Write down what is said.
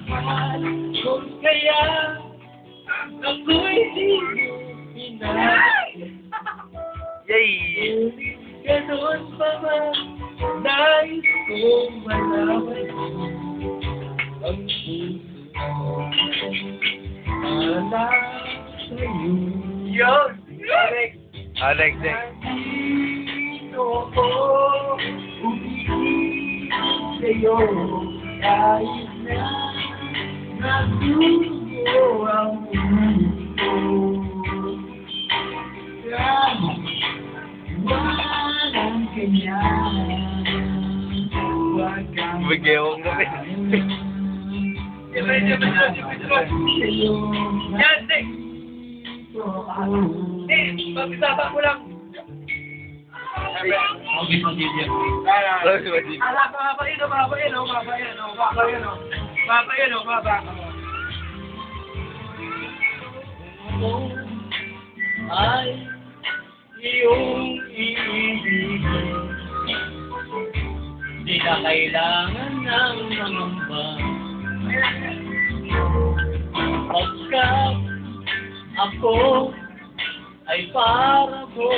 mahal. Kung kaya ako'y di mo pinag. Yay! Ganon pa man, nais kong malaman ang puso para sa'yo. Yun! Alex! Alex, Sino ko umiibig sa'yo kahit na nagugo ang mundo. Walang kanya, wag kang Bigay akong gabi. Yan, Nick! Pagkasama ko lang. Okay, pag-ibig. Ay, iyong iibig. Di ka kailangan ng mangamba. Pagkat ako ay para mo.